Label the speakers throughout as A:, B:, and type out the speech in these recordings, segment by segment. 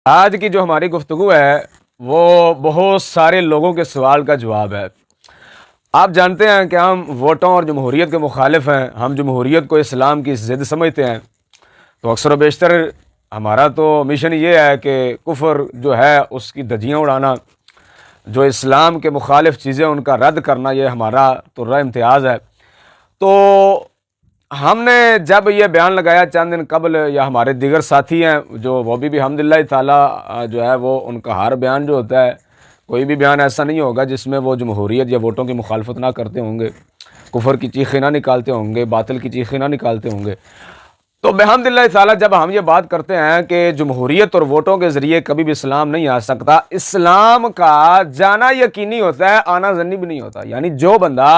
A: आज की जो हमारी गुफ्तगू है वो बहुत सारे लोगों के सवाल का जवाब है। आप जानते हैं कि हम वोटों और जमहूरियत के मुखालिफ हैं। हम जमहूरियत को इस्लाम की ज़िद समझते हैं। तो अक्सर व बेशतर हमारा तो मिशन ये है कि कुफर जो है उसकी धज्जियाँ उड़ाना, जो इस्लाम के मुखालिफ चीज़ें उनका रद्द करना, ये हमारा तुर्रा इम्तियाज़ है। तो हमने जब ये बयान लगाया चंद दिन कबल, या हमारे दीगर साथी हैं जो वो भी अल्हम्दुलिल्लाह ताला जो है वो उनका हर बयान जो होता है, कोई भी बयान ऐसा नहीं होगा जिसमें वो जमहूरियत या वोटों की मुखालफत ना करते होंगे, कुफर की चीखें ना निकालते होंगे, बातिल की चीखें ना निकालते होंगे। तो अल्हम्दुलिल्लाह ताला जब हम ये बात करते हैं कि जमहूरियत और वोटों के ज़रिए कभी भी इस्लाम नहीं आ सकता, इस्लाम का जाना यकीनी होता है, आना ज़न्नी भी नहीं होता। यानी जो बंदा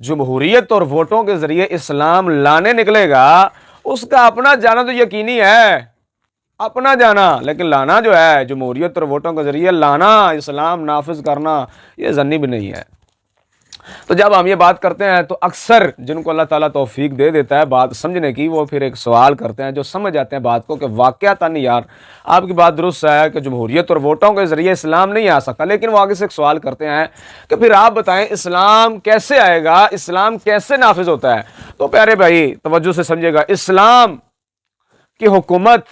A: जमहूरियत और वोटों के ज़रिए इस्लाम लाने निकलेगा उसका अपना जाना तो यकीनी है, अपना जाना, लेकिन लाना जो है जमहूरियत और वोटों के ज़रिए लाना, इस्लाम नाफिज करना, ये ज़न्नी भी नहीं है। तो जब हम ये बात करते हैं तो अक्सर जिनको अल्लाह ताला तौफीक दे देता है बात समझने की, वो फिर एक सवाल करते हैं, जो समझ जाते हैं बात को कि वाक़यातन यार आपकी बात दुरुस्त है कि जमहूरियत और वोटों के ज़रिए इस्लाम नहीं आ सकता। लेकिन वो आगे से एक सवाल करते हैं कि फिर आप बताएं इस्लाम कैसे आएगा, इस्लाम कैसे नाफिज होता है। तो प्यारे भाई तवज्जो से समझिएगा, इस्लाम की हुकूमत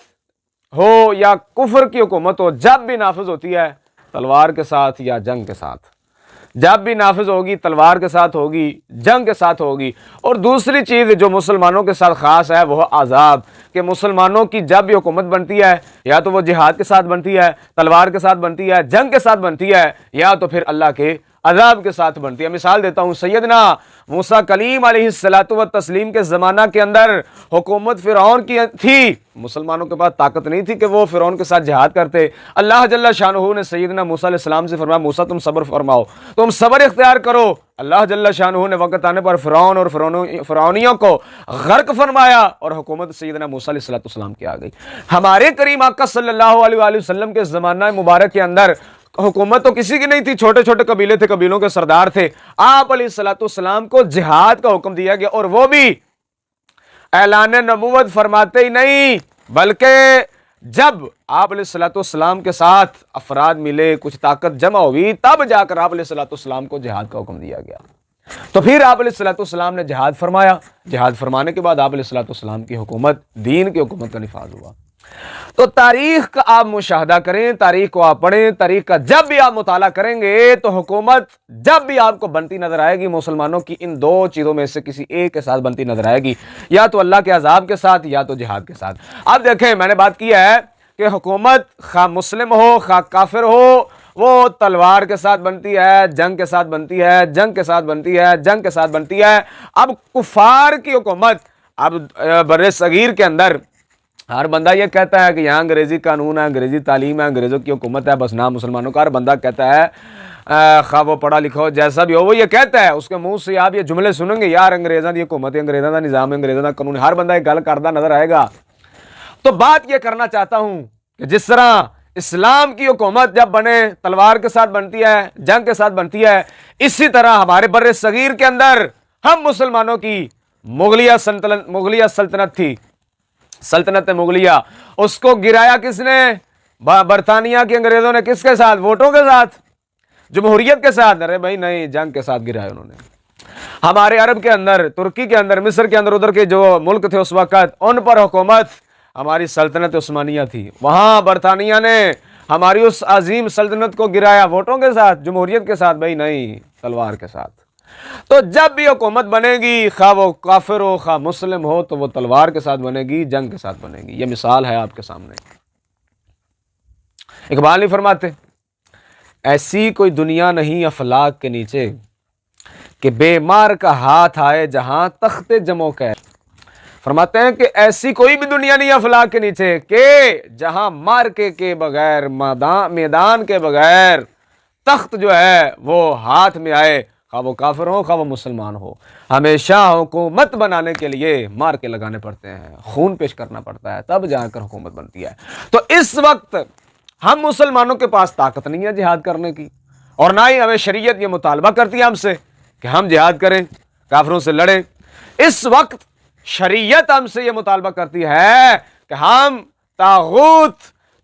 A: हो या कुफर की हुकूमत हो, जब भी नाफिज होती है तलवार के साथ या जंग के साथ। जब भी नाफिज होगी तलवार के साथ होगी, जंग के साथ होगी। और दूसरी चीज़ जो मुसलमानों के साथ ख़ास है वो आज़ाब, कि मुसलमानों की जब भी हुकूमत बनती है या तो वो जिहाद के साथ बनती है, तलवार के साथ बनती है, जंग के साथ बनती है, या तो फिर अल्लाह के अजाब के साथ बनती है। मिसाल देता हूँ, सैयदना मूसा कलीम अलैहिस्सलातु व तस्लीम के ज़माना के अंदर हुकूमत फ़िरौन की थी, मुसलमानों के पास ताकत नहीं थी कि वो फ़िरौन के साथ जिहाद करते। अल्लाह जल्ला शानहू ने सैयदना मूसा अलैहिस्सलाम से फरमाया, मूसा तुम सब्र फरमाओ, तुम सब्र इख्तियार करो। अल्लाह जल्ला शानहू ने वक़्त आने पर फ़िरौन और फ़िरौनियों को गर्क फरमाया और हुकूमत सैयदना मूसा अलैहिस्सलाम की आ गई। हमारे करीम आका सल्लल्लाहु अलैहि वसल्लम के ज़माना मुबारक के अंदर हुकूमत तो किसी की नहीं थी, छोटे छोटे कबीले थे, कबीलों के सरदार थे। आप अलैहिस्सलाम को जिहाद का हुक्म दिया गया, और वो भी ऐलान नबूवत फरमाते ही नहीं, बल्कि जब आप अलैहिस्सलाम के साथ अफराद मिले, कुछ ताकत जमा हुई, तब जाकर आप अलैहिस्सलाम को जिहाद का हुक्म दिया गया। तो फिर आप अलैहिस्सलाम ने जिहाद फरमाया। जिहाद फरमाने के बाद आप अलैहिस्सलाम की हुकूमत, दीन की हुकूमत का निफाज हुआ। तो तारीख का आप मुशाहदा करें, तारीख को आप पढ़ें, तारीख का जब भी आप मुताला करेंगे तो हुकूमत जब भी आपको बनती नजर आएगी, मुसलमानों की इन दो चीज़ों में से किसी एक के साथ बनती नजर आएगी, या तो अल्लाह के अजाब के साथ या तो जिहाद के साथ। अब देखें, मैंने बात की है कि हुकूमत खा मुस्लिम हो खा काफिर हो, वो तलवार के साथ बनती है, जंग के साथ बनती है, जंग के साथ बनती है, जंग के साथ बनती है। अब कुफार की हुकूमत, अब बर्रे सगीर के अंदर हर बंदा ये कहता है कि यहाँ अंग्रेजी कानून है, अंग्रेजी तालीम है, अंग्रेज़ों की हुकूमत है, बस नाम मुसलमानों का। हर बंदा कहता है, खा वो पढ़ा लिखा हो जैसा भी हो, वो ये कहता है, उसके मुंह से आप ये जुमले सुनेंगे, यार अंग्रेज़ों की हुकूमत है, अंग्रेज़ों का निज़ाम है, अंग्रेज़ों का कानून। हर बंदा एक गल करता नजर आएगा। तो बात ये करना चाहता हूँ कि जिस तरह इस्लाम की हुकूमत जब बने तलवार के साथ बनती है, जंग के साथ बनती है, इसी तरह हमारे बर्रे सगीर के अंदर हम मुसलमानों की मुगलिया सल्तनत थी, सल्तनत मुगलिया। उसको गिराया किसने? बरतानिया के अंग्रेजों ने। किसके साथ? वोटों के साथ, जमहूरियत के साथ? अरे भाई नहीं, जंग के साथ गिराया उन्होंने। हमारे अरब के अंदर, तुर्की के अंदर, मिस्र के अंदर, उधर के जो मुल्क थे उस वक्त, उन पर हुकूमत हमारी सल्तनत उस्मानिया थी। वहां बरतानिया ने हमारी उस अजीम सल्तनत को गिराया वोटों के साथ, जमहूरियत के साथ? भाई नहीं, तलवार के साथ। तो जब भी हुकूमत बनेगी, खा वो काफिर हो खा मुस्लिम हो, तो वो तलवार के साथ बनेगी, जंग के साथ बनेगी। ये मिसाल है आपके सामने। इकबाल नहीं फरमाते, ऐसी कोई दुनिया नहीं अफलाक के नीचे कि बेमार का हाथ आए जहां तख्ते जमो कैद। फरमाते हैं कि ऐसी कोई भी दुनिया नहीं अफलाक के नीचे कि जहां मार्के के बगैर, मैदान के बगैर तख्त जो है वो हाथ में आए, खा वो काफिर हो खा वो मुसलमान हो। हमेशा हुकूमत बनाने के लिए मार के लगाने पड़ते हैं, खून पेश करना पड़ता है, तब जाकर हुकूमत बनती है। तो इस वक्त हम मुसलमानों के पास ताकत नहीं है जिहाद करने की, और ना ही हमें शरीयत ये मुतालबा करती है हमसे कि हम जिहाद करें, काफिरों से लड़ें। इस वक्त शरीयत हमसे ये मुतालबा करती है कि हम तागूत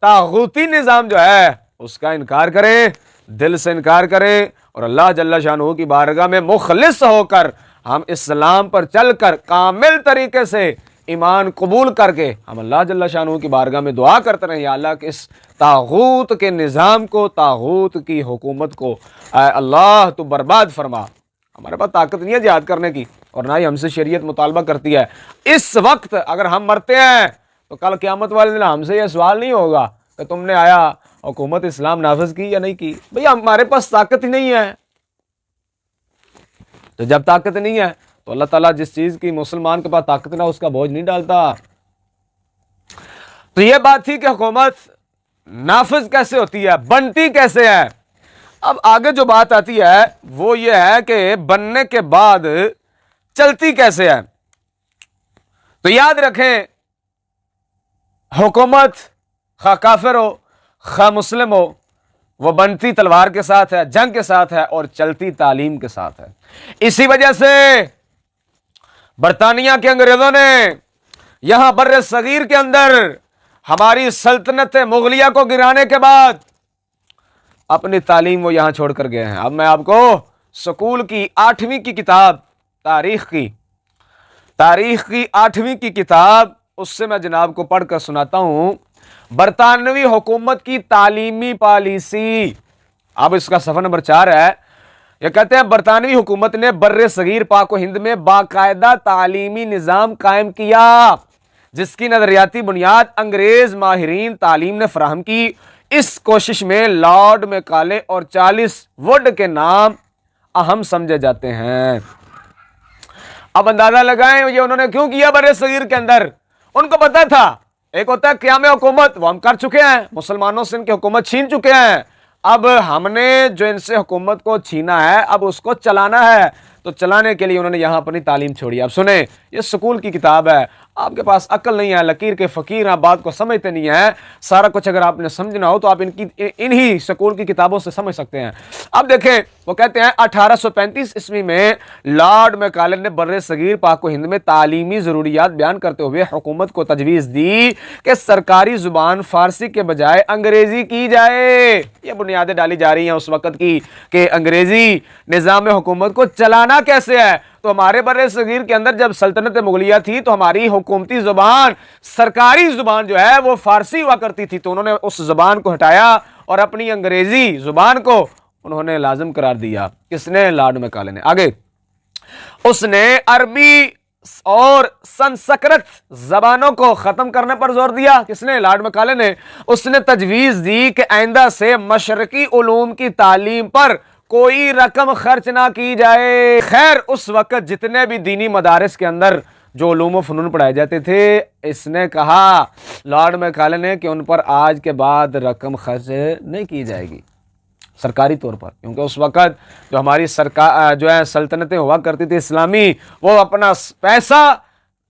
A: तागूती निज़ाम जो है उसका इनकार करें, दिल से इनकार करें और अल्लाह जल्ला शानहू की बारगाह में मुखलिस होकर हम इस्लाम पर चलकर कामिल तरीके से ईमान कबूल करके हम अल्लाह जल्ला शानहू की बारगाह में दुआ करते रहे, या अल्लाह के इस तागूत के निज़ाम को, तागूत की हुकूमत को अल्लाह तो बर्बाद फरमा। हमारे पास ताकत नहीं है जिहाद करने की और ना ही हमसे शरीयत मुतालबा करती है। इस वक्त अगर हम मरते हैं तो कल क़यामत वाले दिन हमसे यह सवाल नहीं होगा कि तुमने आया हुकूमत इस्लाम नाफिज की या नहीं की। भैया हमारे पास ताकत ही नहीं है। तो जब ताकत नहीं है तो अल्लाह ताला जिस चीज की मुसलमान के पास ताकत ना उसका बोझ नहीं डालता। तो यह बात थी कि हुकूमत नाफिज कैसे होती है, बनती कैसे है। अब आगे जो बात आती है वो ये है कि बनने के बाद चलती कैसे है। तो याद रखें, हुकूमत खा काफिर हो खा मुस्लिम हो, वो बनती तलवार के साथ है, जंग के साथ है और चलती तालीम के साथ है। इसी वजह से बरतानिया के अंग्रेजों ने यहां बर्रे सगीर के अंदर हमारी सल्तनत मुगलिया को गिराने के बाद अपनी तालीम वो यहां छोड़कर गए हैं। अब मैं आपको स्कूल की 8वीं की किताब तारीख की 8वीं की किताब उससे मैं जनाब को पढ़कर सुनाता हूं। बरतानवी हुकूमत की तालीमी पॉलिसी, अब इसका सफ़र नंबर 4 है। यह कहते हैं बरतानवी हुकूमत ने बर्रे सगीर पाक हिंद में बाकायदा तालीमी निज़ाम कायम किया जिसकी नजरियाती बुनियाद अंग्रेज माहिरीन तालीम ने फराहम की। इस कोशिश में लॉर्ड मैकाले और चार्ल्स वुड के नाम अहम समझे जाते हैं। अब अंदाजा लगाएं ये उन्होंने क्यों किया बर्रे सगीर के अंदर। उनको पता था एक होता है क़याम हुकूमत, वो हम कर चुके हैं, मुसलमानों से इनकी हुकूमत छीन चुके हैं। अब हमने जो इनसे हुकूमत को छीना है अब उसको चलाना है। तो चलाने के लिए उन्होंने यहां अपनी तालीम छोड़ी। अब सुने, ये स्कूल की किताब है, आपके पास अकल नहीं है, लकीर के फकीर, आप बात को समझते नहीं है। सारा कुछ अगर आपने समझना हो तो आप इन्हीं स्कूल की किताबों से समझ सकते हैं। अब देखें, वो कहते हैं 1835 ईस्वी में लॉर्ड मैकाले ने बर्रे सगीर पाक हिंद में तालीमी जरूरियात बयान करते हुए हुकूमत को तजवीज़ दी कि सरकारी जुबान फारसी के बजाय अंग्रेजी की जाए। ये बुनियादें डाली जा रही हैं उस वक्त की कि अंग्रेजी निज़ाम हुकूमत को चलाना कैसे है। तो हमारे बर्रे सगीर के अंदर जब सल्तनत मुगलिया थी तो हमारी हुकूमती जुबान, सरकारी जुबान जो है वो फारसी हुआ करती थी। तो उन्होंने उस जुबान को हटाया और अपनी अंग्रेजी जुबान को उन्होंने लाजिम करार दिया। किसने? लॉर्ड मैकाले ने। आगे उसने अरबी और संस्कृत जबानों को खत्म करने पर जोर दिया। किसने? लॉर्ड मैकाले ने। उसने तजवीज दी कि आइंदा से मशरकी उलूम की तालीम पर कोई रकम खर्च ना की जाए। खैर उस वक्त जितने भी दीनी मदारिस के अंदर जो उलूम व फ़नून पढ़ाए जाते थे, इसने कहा लॉर्ड मैकाले ने कि उन पर आज के बाद रकम खर्च नहीं की जाएगी सरकारी तौर पर, क्योंकि उस वक़्त जो हमारी सरकार जो है सल्तनतें हुआ करती थी इस्लामी, वो अपना पैसा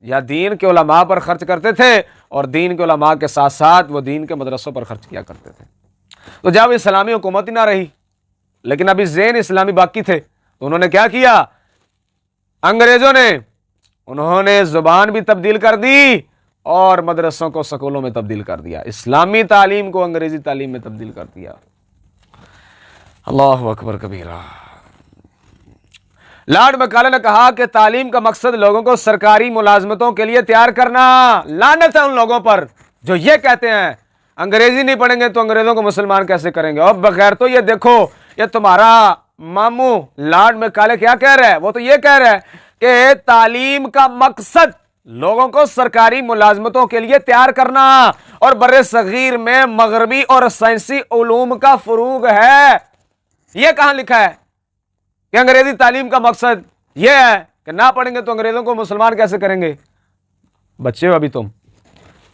A: या दीन के उलमा पर खर्च करते थे और दीन के उलमा के साथ साथ वो दीन के मदरसों पर खर्च किया करते थे। तो जब इस्लामी हुकूमत ही ना रही लेकिन अभी ज़ेन इस्लामी बाकी थे, तो उन्होंने क्या किया, अंग्रेजों ने उन्होंने जुबान भी तब्दील कर दी और मदरसों को स्कूलों में तब्दील कर दिया, इस्लामी तालीम को अंग्रेजी तालीम में तब्दील कर दिया। अल्लाहु अकबर कबीरा। लॉर्ड मैकाले ने कहा कि तालीम का मकसद लोगों को सरकारी मुलाजमतों के लिए तैयार करना। लानत है उन लोगों पर जो ये कहते हैं अंग्रेजी नहीं पढ़ेंगे तो अंग्रेजों को मुसलमान कैसे करेंगे। और बगैर तो ये देखो, ये तुम्हारा मामू लॉर्ड मैकाले क्या कह रहा है, वो तो ये कह रहा है कि तालीम का मकसद लोगों को सरकारी मुलाजमतों के लिए तैयार करना और बर्रे सगीर में मगरबी और साइंसी उलूम का फरूग है। यह कहां लिखा है कि अंग्रेजी तालीम का मकसद यह है कि ना पढ़ेंगे तो अंग्रेजों को मुसलमान कैसे करेंगे। बच्चे हो अभी तुम,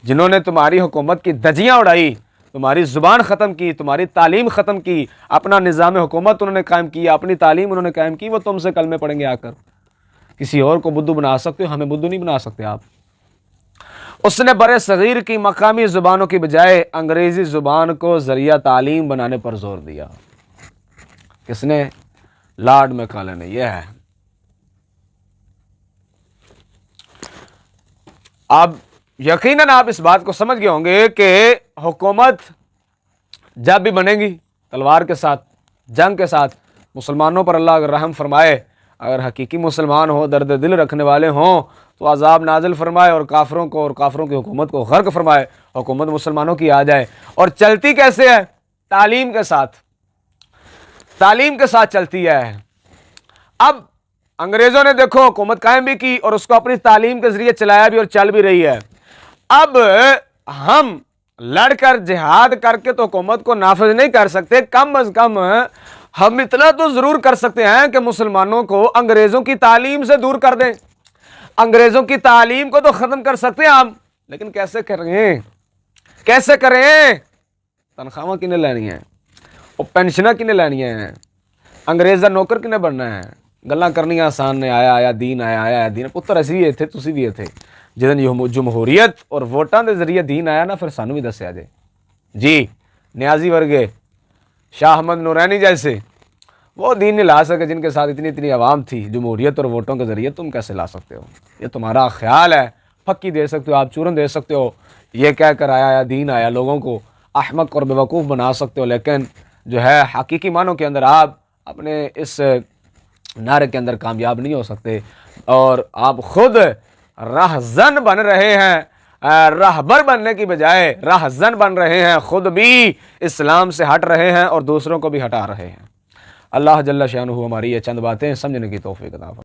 A: जिन्होंने तुम्हारी हुकूमत की धज्जियां उड़ाई, तुम्हारी जुबान खत्म की, तुम्हारी तालीम खत्म की, अपना निज़ाम हुकूमत उन्होंने कायम किया, अपनी तालीम उन्होंने कायम की, वो तुमसे कलमे पढ़ेंगे आकर। किसी और को बुद्धू बना सकते हो, हमें बुद्धू नहीं बना सकते आप। उसने बड़े सगीर की मकामी जुबानों की बजाय अंग्रेजी जुबान को जरिया तालीम बनाने पर जोर दिया। किसने? लॉर्ड मैकाले ने। यह है। अब यकीनन आप इस बात को समझ गए होंगे कि हुकूमत जब भी बनेगी तलवार के साथ, जंग के साथ, मुसलमानों पर अल्लाह अगर रहम फरमाए, अगर हकीकी मुसलमान हो, दर्द दिल रखने वाले हों, तो अजाब नाजिल फरमाए और काफरों की हुकूमत को गर्क फरमाए, हुकूमत मुसलमानों की आ जाए। और चलती कैसे है? तालीम के साथ, तालीम के साथ चलती है। अब अंग्रेजों ने देखो हुकूमत कायम भी की और उसको अपनी तालीम के जरिए चलाया भी और चल भी रही है। अब हम लड़कर जिहाद करके तो हुकूमत को नाफिज नहीं कर सकते, कम अज कम हम इतना तो जरूर कर सकते हैं कि मुसलमानों को अंग्रेजों की तालीम से दूर कर दें। अंग्रेजों की तालीम को तो खत्म कर सकते हैं हम, लेकिन कैसे करें? कैसे करें? तनख्वाह किन्हें लेनी है, वो पेंशन किन्हें लेनी है, अंग्रेज का नौकर किन्हें बनना है? गल्लां करनी आसान ने, आया आया दीन, आया आया दीन। पुत्र असी भी थे, तुसी भी थे। जिदन जमहूरीयत और वोटां के जरिए दीन आया ना, फिर सानू भी दस्या जे जी। न्याजी वर्गे, शाह अहमद नूरैनी जैसे, वो दीन नहीं ला सके जिनके साथ इतनी इतनी आवाम थी। जमहूरियत और वोटों के जरिए तुम कैसे ला सकते हो? ये तुम्हारा ख्याल है। फक्की दे सकते हो आप, चूरन दे सकते हो, ये कह कर आया आया दीन आया, लोगों को अहमक और बेवकूफ़ बना सकते हो, लेकिन जो है हकीकी मानों के अंदर आप अपने इस नारे के अंदर कामयाब नहीं हो सकते। और आप खुद रहजन बन रहे हैं, रहबर बनने की बजाय रहजन बन रहे हैं, खुद भी इस्लाम से हट रहे हैं और दूसरों को भी हटा रहे हैं। अल्लाह जल्ल शानुहु हमारी ये चंद बातें समझने की तौफीक अता फरमाए।